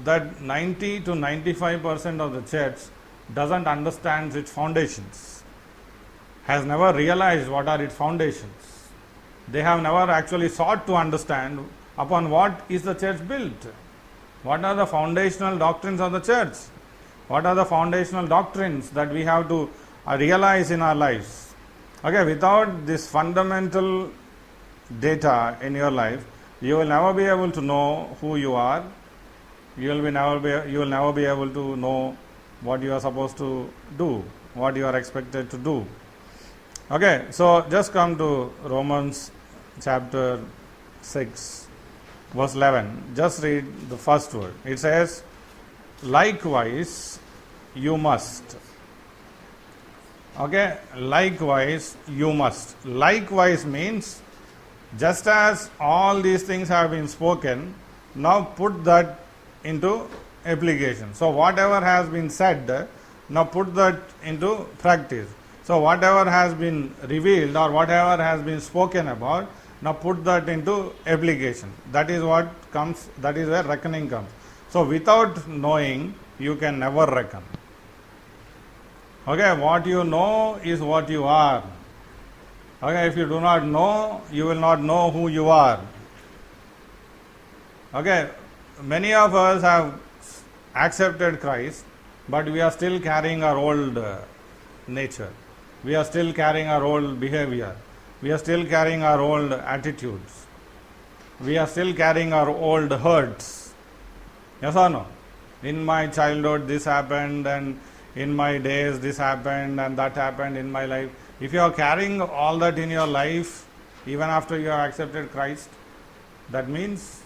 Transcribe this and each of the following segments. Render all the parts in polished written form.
that 90 to 95% of the church doesn't understand its foundations, has never realized what are its foundations. They have never actually sought to understand upon what is the church built. What are the foundational doctrines of the church? What are the foundational doctrines that we have to realize in our lives? Okay, without this fundamental data in your life, you will never be able to know who you are. You will never be able to know what you are supposed to do, what you are expected to do. Okay, so just come to Romans chapter 6, verse 11. Just read the first word. It says, likewise you must. Okay, likewise you must. Likewise means, just as all these things have been spoken, now put that into application. So whatever has been said, now put that into practice. So whatever has been revealed or whatever has been spoken about, now put that into application. That is what comes, that is where reckoning comes. So without knowing, you can never reckon. Okay, what you know is what you are. Okay, if you do not know, you will not know who you are. Okay, many of us have accepted Christ, but we are still carrying our old nature. We are still carrying our old behavior. We are still carrying our old attitudes. We are still carrying our old hurts. Yes or no? In my childhood this happened, and in my days this happened, and that happened in my life. If you are carrying all that in your life, even after you have accepted Christ, that means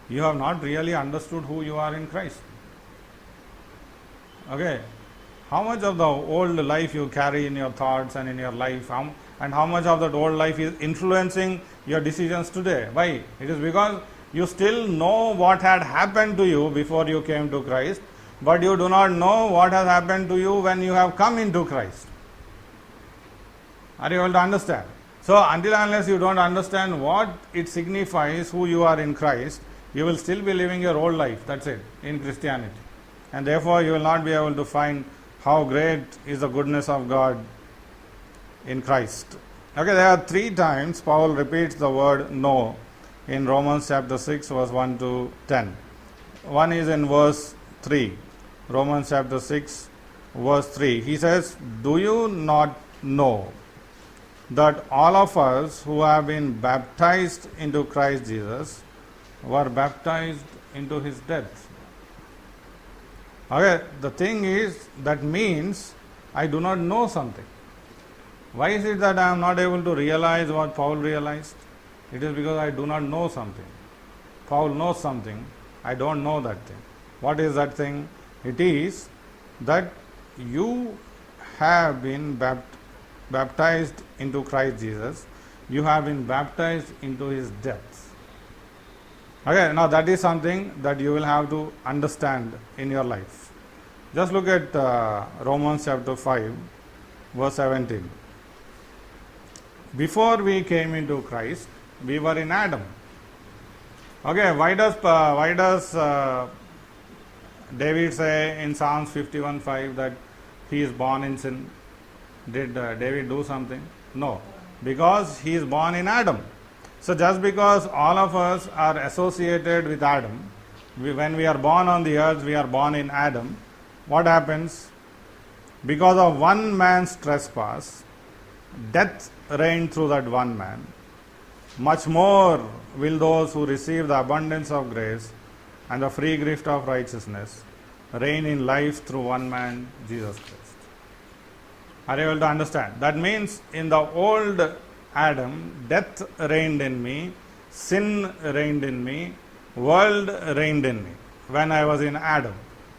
you have not really understood who you are in Christ. Okay, how much of the old life you carry in your thoughts and in your life, and how much of that old life is influencing your decisions today? Why? It is because you still know what had happened to you before you came to Christ, but you do not know what has happened to you when you have come into Christ. Are you able to understand? So until unless you don't understand what it signifies who you are in Christ, you will still be living your old life. That's it, in Christianity. And therefore you will not be able to find how great is the goodness of God in Christ. Okay, there are 3 times Paul repeats the word know in Romans chapter 6, verse 1 to 10. One is in verse 3. Romans chapter 6, verse 3. He says, do you not know that all of us who have been baptized into Christ Jesus were baptized into his death? Okay, the thing is, that means I do not know something. Why is it that I am not able to realize what Paul realized? It is because I do not know something. Paul knows something, I don't know that thing. What is that thing? It is that you have been baptized into Christ Jesus. You have been baptized into his death. Okay, now that is something that you will have to understand in your life. Just look at Romans chapter 5, verse 17. Before we came into Christ, we were in Adam. Okay, why does David say in Psalms 51:5 that he is born in sin? Did David do something? No, because he is born in Adam. So just because all of us are associated with Adam, when we are born on the earth, we are born in Adam. What happens? Because of one man's trespass, death reigned through that one man. Much more will those who receive the abundance of grace and the free gift of righteousness reign in life through one man, Jesus Christ. Are you able to understand? That means in the old Adam, death reigned in me, sin reigned in me, world reigned in me when I was in Adam.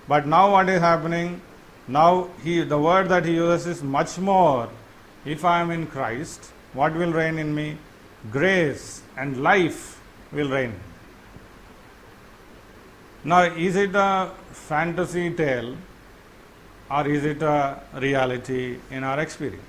But now what is happening? Now the word that he uses is much more. If I am in Christ, what will reign in me? Grace and life will reign. Now, is it a fantasy tale or is it a reality in our experience?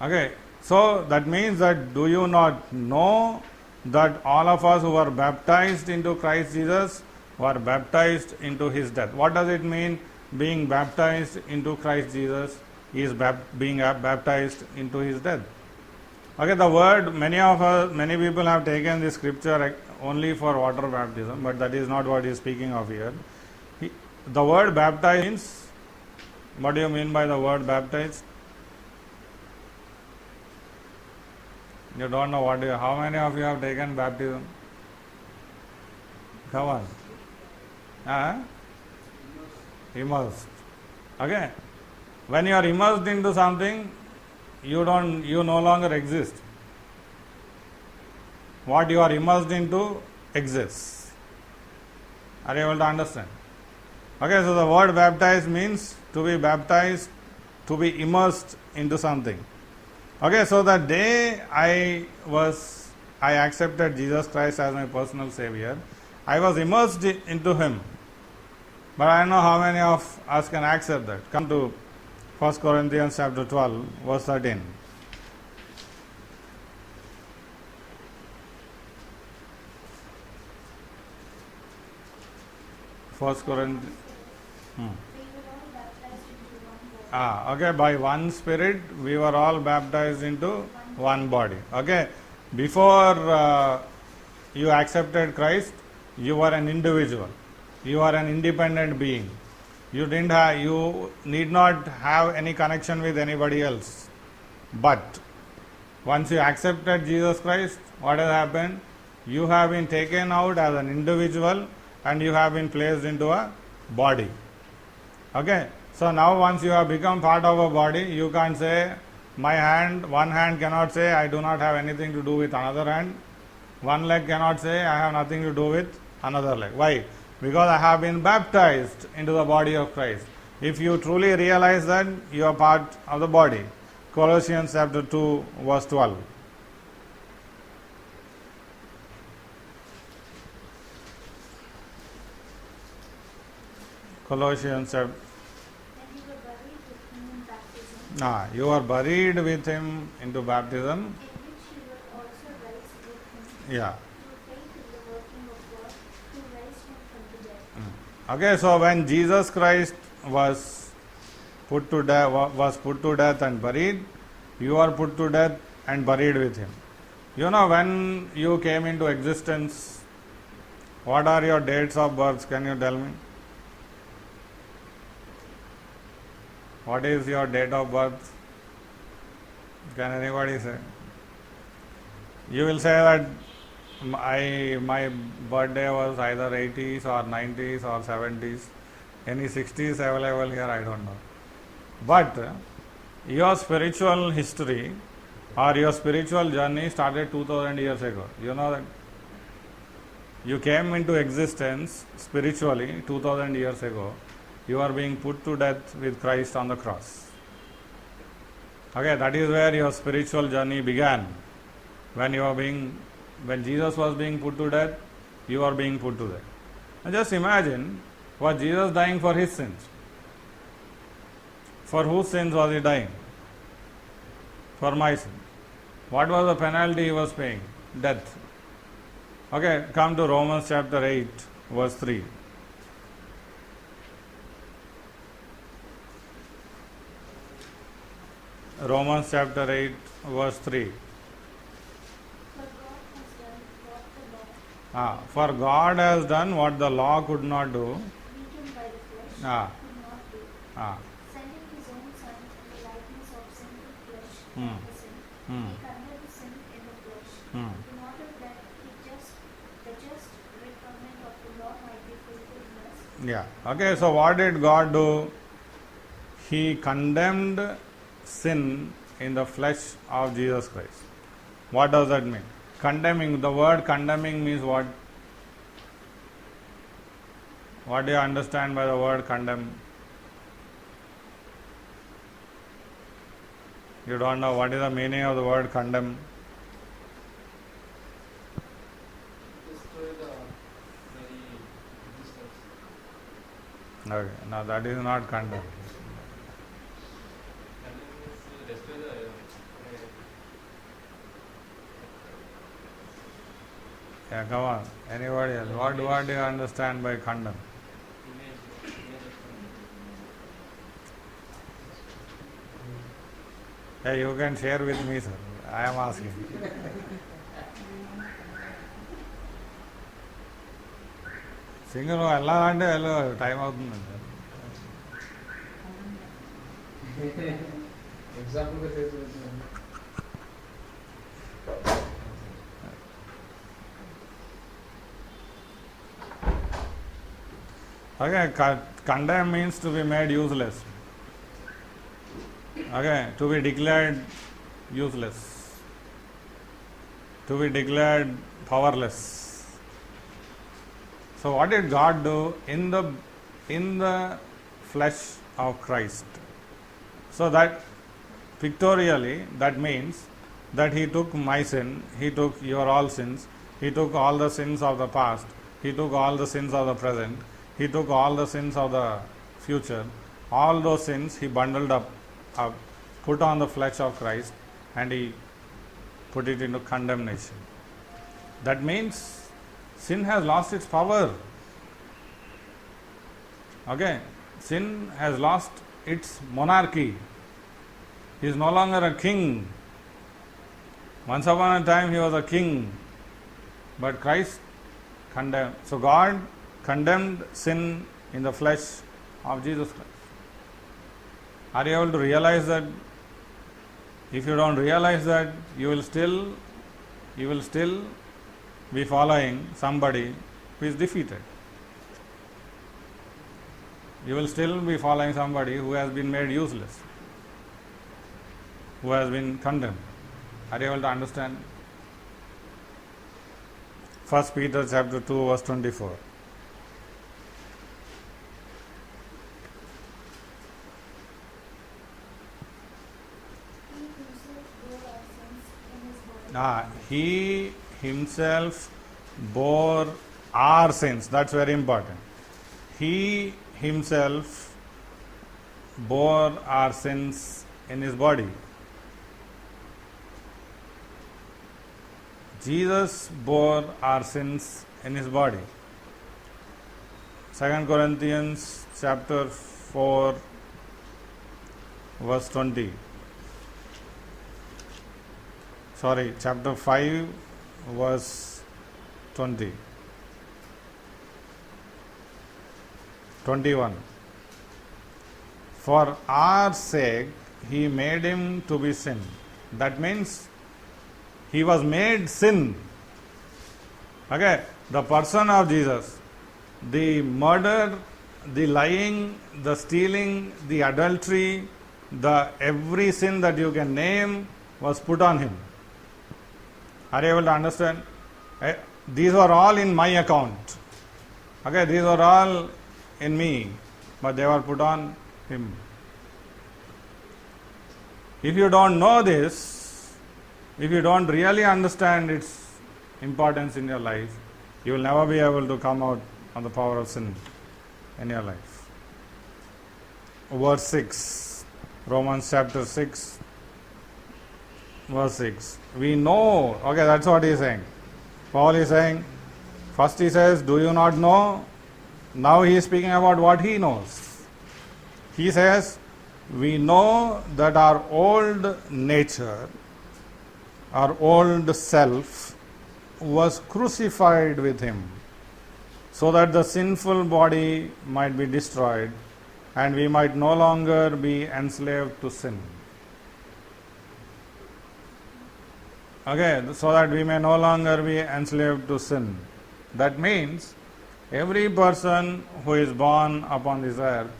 Okay, so that means that do you not know that all of us who are baptized into Christ Jesus were baptized into his death. What does it mean? Being baptized into Christ Jesus is being baptized into his death. Okay, the word, many people have taken this scripture only for water baptism, but that is not what he is speaking of here. The word baptized means, what do you mean by the word baptized? You don't know how many of you have taken baptism? Come on. Immersed. Okay. When you are immersed into something, you no longer exist. What you are immersed into exists. Are you able to understand? Okay, so the word baptized means to be baptized, to be immersed into something. Okay, so the day I accepted Jesus Christ as my personal Savior, I was immersed into Him. But I don't know how many of us can accept that. Come to 1 Corinthians chapter 12, verse 13. First Corinthians. Okay, by one Spirit we were all baptized into one body. Okay, before you accepted Christ, you were an individual. You are an independent being. You need not have any connection with anybody else. But once you accepted Jesus Christ, what has happened? You have been taken out as an individual and you have been placed into a body. Okay, so now once you have become part of a body, you can't say, one hand cannot say, I do not have anything to do with another hand. One leg cannot say, I have nothing to do with another leg. Why? Because I have been baptized into the body of Christ. If you truly realize that, you are part of the body. Colossians chapter 2, verse 12. Colossians chapter. You are buried with him into baptism. Yeah. Okay, so when Jesus Christ was put to death and buried, you are put to death and buried with him. You know, when you came into existence, what are your dates of birth? Can you tell me? What is your date of birth? Can anybody say? You will say that my birthday was either 80s or 90s or 70s. Any 60s available here, I don't know. But your spiritual history or your spiritual journey started 2000 years ago. You know that? You came into existence spiritually 2000 years ago. You are being put to death with Christ on the cross. Okay, that is where your spiritual journey began. When Jesus was being put to death, you are being put to death. Now just imagine, was Jesus dying for his sins? For whose sins was he dying? For my sins. What was the penalty he was paying? Death. Okay, come to Romans chapter 8, verse 3. Romans chapter 8, verse 3. For God has done what the law could not do. Weakened by the flesh, could not do. Sending his own Son in the likeness of sinful flesh for sin, he condemned sin in the flesh, in order that the just requirement of the law might be fulfilled in us. Yeah. Okay, so what did God do? He condemned sin in the flesh of Jesus Christ. What does that mean? Condemning, the word condemning means what? What do you understand by the word condemn? You don't know what is the meaning of the word condemn? Destroy the very existence. Okay, no, that is not condemn. Condemn means destroy the Yeah, come on. Anybody else? What do you understand by condemn? Image of Hey, you can share with me, sir. I am asking. Singer వెళ్ళాలంటే time అవుతుందండి. ఎగ్జాంపుల్గా చేసి Okay, condemn means to be made useless. Okay, to be declared useless. To be declared powerless. So what did God do in the flesh of Christ? So that pictorially, that means that He took my sin, He took your all sins, He took all the sins of the past, He took all the sins of the present, He took all the sins of the future. All those sins He bundled up, put on the flesh of Christ, and He put it into condemnation. That means sin has lost its power. Okay, sin has lost its monarchy. He is no longer a king. Once upon a time he was a king, but Christ condemned. So God condemned sin in the flesh of Jesus Christ. Are you able to realize that? If you don't realize that, you will still be following somebody who is defeated. You will still be following somebody who has been made useless, who has been condemned. Are you able to understand? 1 Peter chapter 2 verse 24. He himself bore our sins. That's very important. He himself bore our sins in his body. Jesus bore our sins in his body. 2 Corinthians chapter 4 verse 20. Sorry, chapter 5 verse 20. 21. For our sake he made him to be sin. That means he was made sin. Okay, the person of Jesus, the murder, the lying, the stealing, the adultery, the every sin that you can name was put on him. Are you able to understand? These were all in my account. Okay, these were all in me, but they were put on him. If you don't know this, if you don't really understand its importance in your life, you will never be able to come out on the power of sin in your life. Verse 6, Romans chapter 6, verse 6. We know, okay, that's what he is saying. Paul is saying, first he says, do you not know? Now he is speaking about what he knows. He says, we know that our old nature, our old self, was crucified with him, so that the sinful body might be destroyed and we might no longer be enslaved to sin. Okay, so that we may no longer be enslaved to sin. That means every person who is born upon this earth,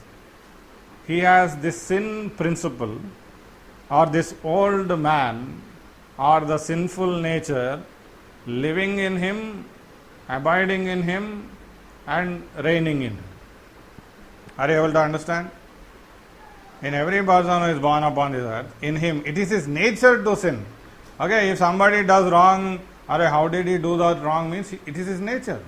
he has this sin principle, or this old man, or the sinful nature living in him, abiding in him, and reigning in him. Are you able to understand? In every person who is born upon this earth, in him, it is his nature to sin. Okay, if somebody does wrong, or how did he do that wrong, means it is his nature.